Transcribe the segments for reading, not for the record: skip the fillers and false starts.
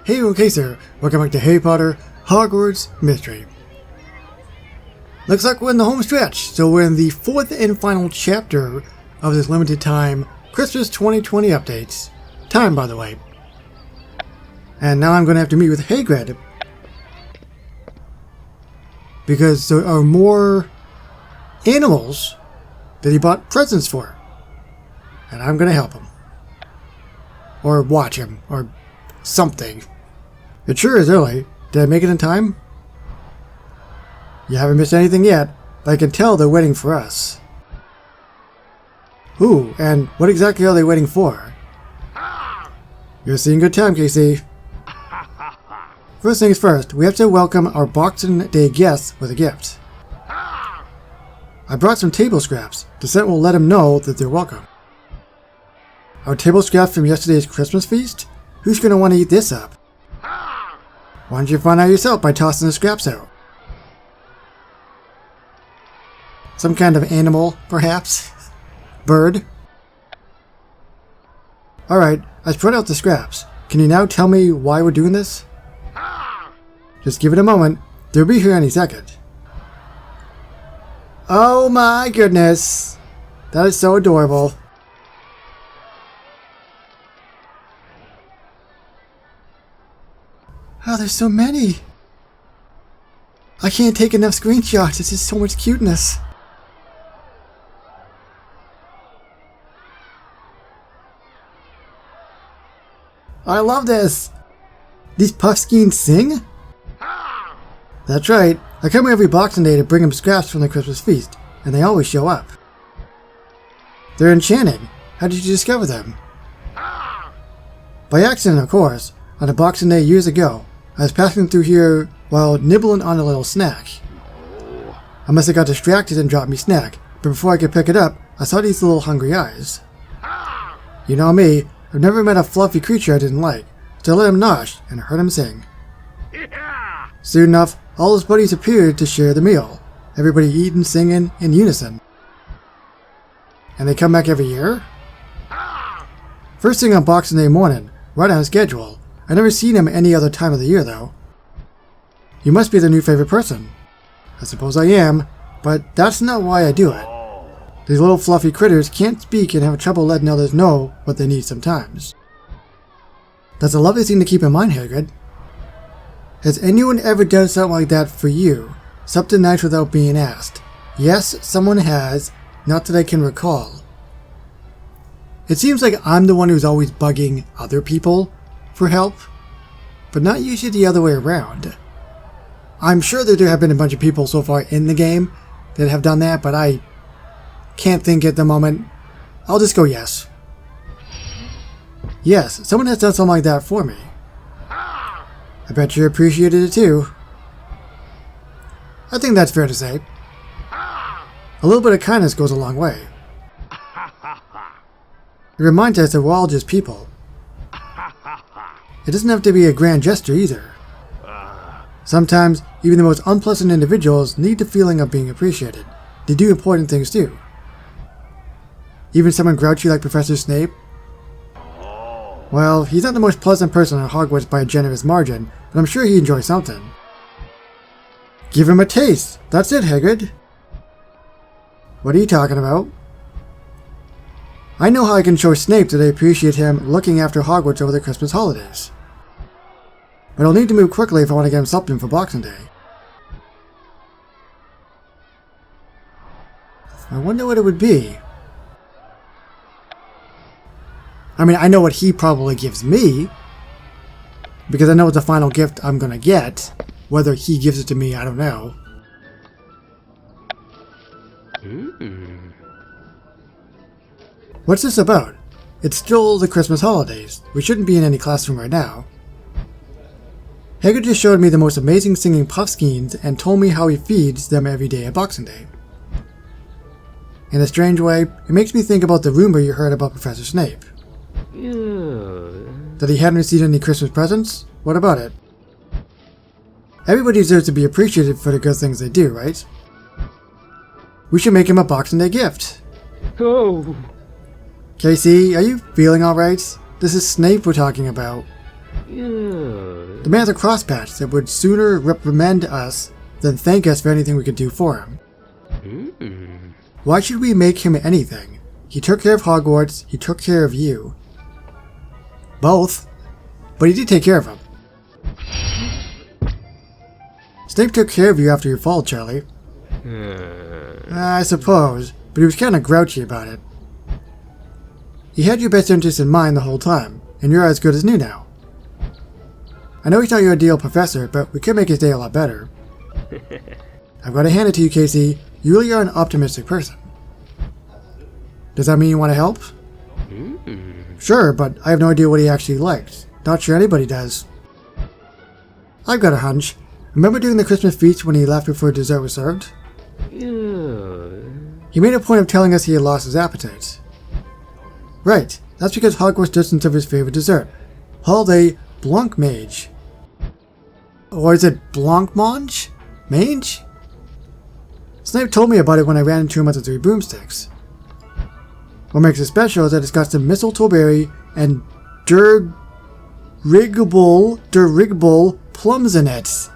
Hey, okay sir, welcome back to Harry Potter Hogwarts Mystery. Looks like we're in the home stretch, so we're in the fourth and final chapter of this limited time Christmas 2020 updates. Time, by the way. And now I'm going to have to meet with Hagrid, because there are more animals that he bought presents for. And I'm going to help him. Or watch him, or something. It sure is early. Did I make it in time? You haven't missed anything yet, but I can tell they're waiting for us. Who, and what exactly are they waiting for? You're seeing good time, Casey. First things first, we have to welcome our Boxing Day guests with a gift. I brought some table scraps. The scent will let them know that they're welcome. Our table scraps from yesterday's Christmas feast? Who's going to want to eat this up? Why don't you find out yourself by tossing the scraps out? Some kind of animal, perhaps? Bird? Alright, I spread out the scraps. Can you now tell me why we're doing this? Just give it a moment. They'll be here any second. Oh my goodness! That is so adorable. Oh, there's so many! I can't take enough screenshots, it's just so much cuteness. I love this! These Puffskeins sing? That's right, I come every Boxing Day to bring them scraps from the Christmas feast, and they always show up. They're enchanting. How did you discover them? By accident, of course. On a Boxing Day years ago, I was passing through here while nibbling on a little snack. I must have got distracted and dropped me snack, but before I could pick it up, I saw these little hungry eyes. You know me, I've never met a fluffy creature I didn't like, so I let him nosh and heard him sing. Soon enough, all his buddies appeared to share the meal, everybody eating, singing in unison. And they come back every year? First thing on Boxing Day morning, right on schedule. I've never seen him any other time of the year, though. You must be their new favorite person. I suppose I am, but that's not why I do it. These little fluffy critters can't speak and have trouble letting others know what they need sometimes. That's a lovely thing to keep in mind, Hagrid. Has anyone ever done something like that for you? Something nice without being asked? Yes, someone has, not that I can recall. It seems like I'm the one who's always bugging other people for help, but not usually the other way around. I'm sure that there have been a bunch of people so far in the game that have done that, but I can't think at the moment. I'll just go yes. Yes, someone has done something like that for me. I bet you appreciated it too. I think that's fair to say. A little bit of kindness goes a long way. It reminds us that we're all just people. It doesn't have to be a grand gesture either. Sometimes, even the most unpleasant individuals need the feeling of being appreciated. They do important things too. Even someone grouchy like Professor Snape? Well, he's not the most pleasant person at Hogwarts by a generous margin, but I'm sure he enjoys something. Give him a taste! That's it, Hagrid! What are you talking about? I know how I can show Snape that I appreciate him looking after Hogwarts over the Christmas holidays. But I'll need to move quickly if I want to get him something for Boxing Day. I wonder what it would be. I mean, I know what he probably gives me, because I know what the final gift I'm gonna get. Whether he gives it to me, I don't know. What's this about? It's still the Christmas holidays. We shouldn't be in any classroom right now. Hagrid just showed me the most amazing singing Puffskeins and told me how he feeds them every day at Boxing Day. In a strange way, it makes me think about the rumor you heard about Professor Snape. That he hadn't received any Christmas presents? What about it? Everybody deserves to be appreciated for the good things they do, right? We should make him a Boxing Day gift. Oh. Casey, are you feeling alright? This is Snape we're talking about. Yeah. The man's a crosspatch that would sooner reprimand us than thank us for anything we could do for him. Why should we make him anything? He took care of Hogwarts, he took care of you. Both. But he did take care of him. Snape took care of you after your fall, Charlie. I suppose, but he was kind of grouchy about it. He had your best interest in mind the whole time, and you're as good as new now. I know he's not your ideal professor, but we could make his day a lot better. I've got to hand it to you, Casey. You really are an optimistic person. Does that mean you want to help? Sure, but I have no idea what he actually likes. Not sure anybody does. I've got a hunch. Remember during the Christmas feast when he left before dessert was served? He made a point of telling us he had lost his appetite. Right, that's because Hogwarts doesn't serve his favorite dessert, holiday blancmange. Or is it blancmange? Mange? Snape told me about it when I ran into him at the Three Broomsticks. What makes it special is that it's got some mistletoe berry and dirigible plums in it.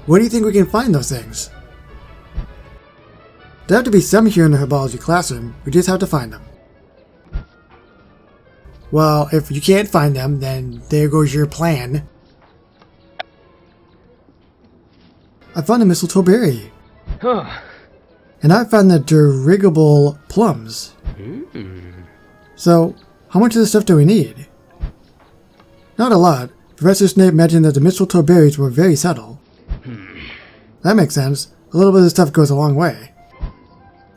Where do you think we can find those things? There have to be some here in the herbology classroom. We just have to find them. Well, if you can't find them, then there goes your plan. I found the mistletoe berry. And I found the dirigible plums. So, how much of this stuff do we need? Not a lot. Professor Snape mentioned that the mistletoe berries were very subtle. That makes sense. A little bit of stuff goes a long way.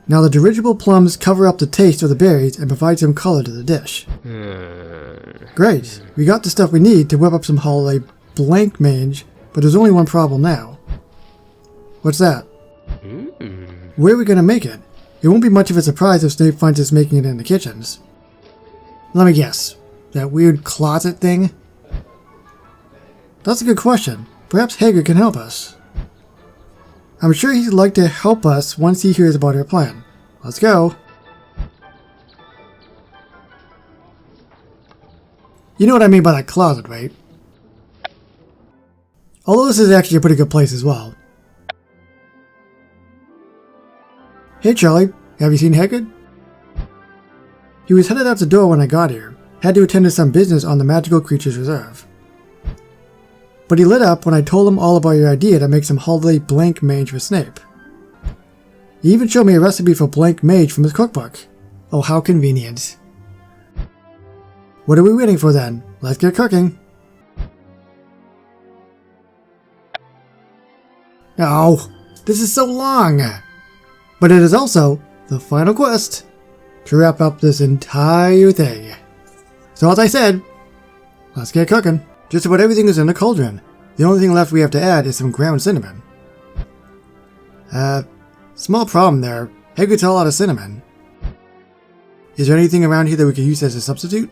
Now the dirigible plums cover up the taste of the berries and provide some color to the dish. Great. We got the stuff we need to whip up some holiday blancmange, but there's only one problem now. What's that? Where are we going to make it? It won't be much of a surprise if Snape finds us making it in the kitchens. Let me guess. That weird closet thing? That's a good question. Perhaps Hagrid can help us. I'm sure he'd like to help us once he hears about our plan. Let's go. You know what I mean by that closet, right? Although this is actually a pretty good place as well. Hey Charlie, have you seen Hagrid? He was headed out the door when I got here. Had to attend to some business on the Magical Creatures Reserve. But he lit up when I told him all about your idea to make some holiday blancmange for Snape. He even showed me a recipe for blancmange from his cookbook. Oh, how convenient. What are we waiting for then? Let's get cooking. Oh, this is so long! But it is also the final quest to wrap up this entire thing. So as I said, let's get cooking. Just about everything is in the cauldron. The only thing left we have to add is some ground cinnamon. Small problem there. Hagrid's all out of cinnamon. Is there anything around here that we could use as a substitute?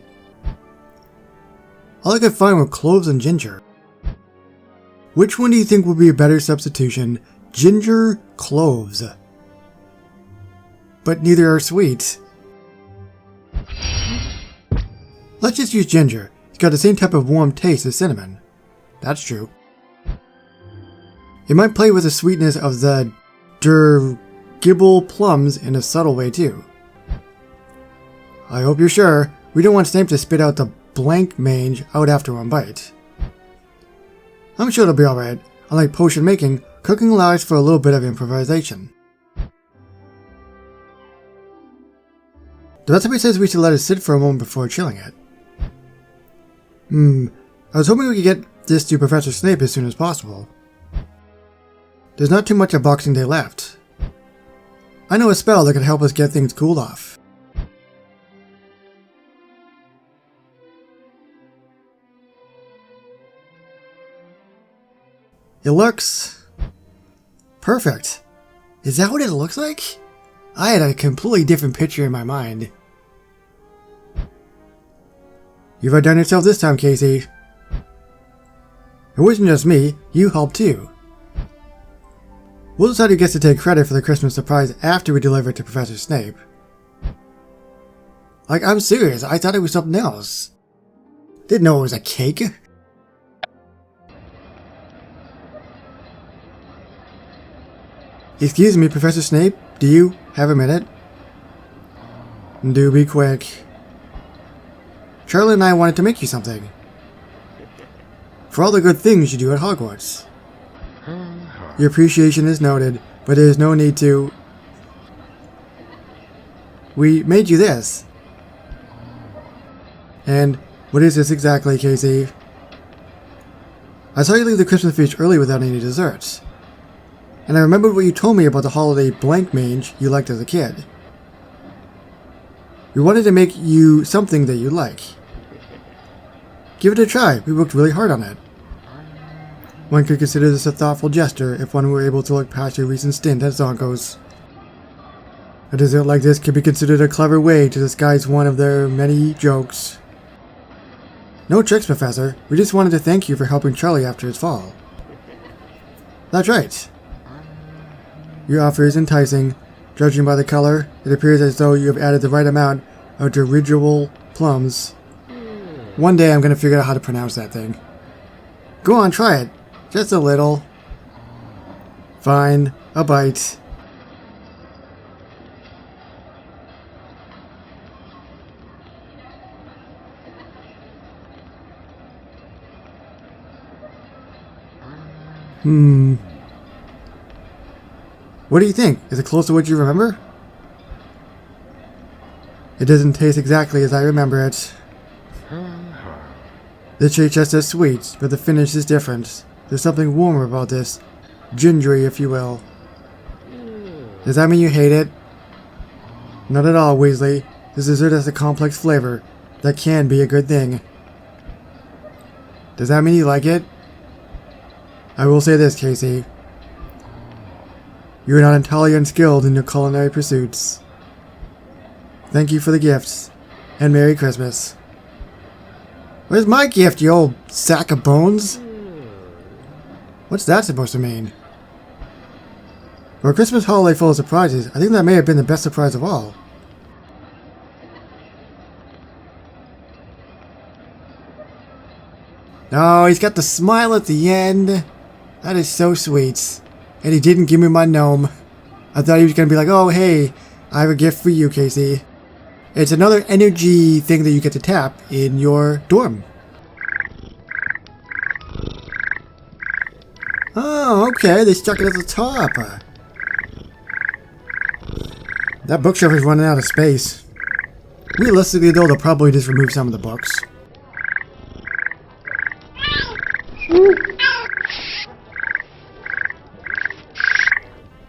All I could find were cloves and ginger. Which one do you think would be a better substitution? Ginger, cloves. But neither are sweet. Let's just use ginger. It's got the same type of warm taste as cinnamon. That's true. It might play with the sweetness of the dirigible plums in a subtle way too. I hope you're sure. We don't want Snape to spit out the blancmange out after one bite. I'm sure it'll be alright. Unlike potion making, cooking allows for a little bit of improvisation. The recipe says we should let it sit for a moment before chilling it. I was hoping we could get this to Professor Snape as soon as possible. There's not too much of Boxing Day left. I know a spell that could help us get things cooled off. It looks perfect. Is that what it looks like? I had a completely different picture in my mind. You've outdone yourself this time, Casey. It wasn't just me, you helped too. We'll decide who gets to take credit for the Christmas surprise after we deliver it to Professor Snape. Like, I'm serious, I thought it was something else. Didn't know it was a cake. Excuse me, Professor Snape, do you have a minute? Do be quick. Charlie and I wanted to make you something. For all the good things you do at Hogwarts. Your appreciation is noted, but there is no need to... We made you this. And what is this exactly, Casey? I saw you leave the Christmas feast early without any desserts. And I remembered what you told me about the holiday blank mange you liked as a kid. We wanted to make you something that you like. Give it a try, we worked really hard on it. One could consider this a thoughtful gesture if one were able to look past your recent stint at Zonko's. A dessert like this could be considered a clever way to disguise one of their many jokes. No tricks, Professor. We just wanted to thank you for helping Charlie after his fall. That's right. Your offer is enticing. Judging by the color, it appears as though you have added the right amount of dirigible plums. One day I'm going to figure out how to pronounce that thing. Go on, try it. Just a little. Fine. A bite. What do you think? Is it close to what you remember? It doesn't taste exactly as I remember it. The shake just as sweet, but the finish is different. There's something warmer about this. Gingery, if you will. Does that mean you hate it? Not at all, Weasley. This dessert has a complex flavor. That can be a good thing. Does that mean you like it? I will say this, Casey. You are not entirely unskilled in your culinary pursuits. Thank you for the gifts, and Merry Christmas. Where's my gift, you old sack of bones? What's that supposed to mean? For a Christmas holiday full of surprises, I think that may have been the best surprise of all. Oh, he's got the smile at the end. That is so sweet. And he didn't give me my gnome. I thought he was going to be like, oh, hey, I have a gift for you, Casey. It's another energy thing that you get to tap in your dorm. Oh, okay, they stuck it at the top. That bookshelf is running out of space. Realistically, though, they'll probably just remove some of the books.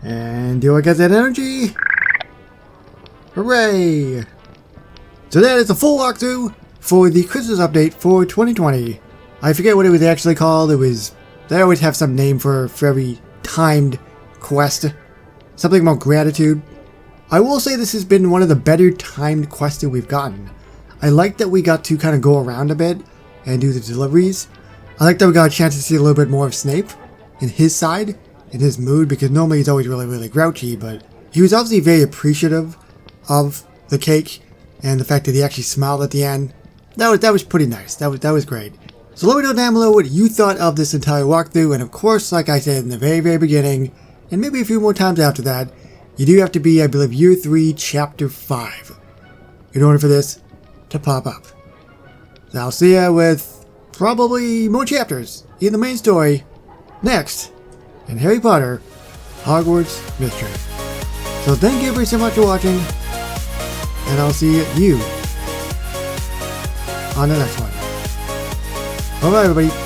And do I get that energy? Hooray! So that is the full walkthrough for the Christmas update for 2020. I forget what it was actually called. They always have some name for every timed quest. Something about gratitude. I will say this has been one of the better timed quests that we've gotten. I like that we got to kind of go around a bit and do the deliveries. I like that we got a chance to see a little bit more of Snape and his side and his mood, because normally he's always really, really grouchy, but he was obviously very appreciative of the cake and the fact that he actually smiled at the end. That was pretty nice. That was great. So let me know down below what you thought of this entire walkthrough, and of course, like I said in the very, very beginning, and maybe a few more times after that, you do have to be, I believe, Year 3, Chapter 5 in order for this to pop up. So I'll see ya with probably more chapters in the main story next in Harry Potter Hogwarts Mystery. So thank you very so much for watching, and I'll see you on the next one. Bye bye, everybody.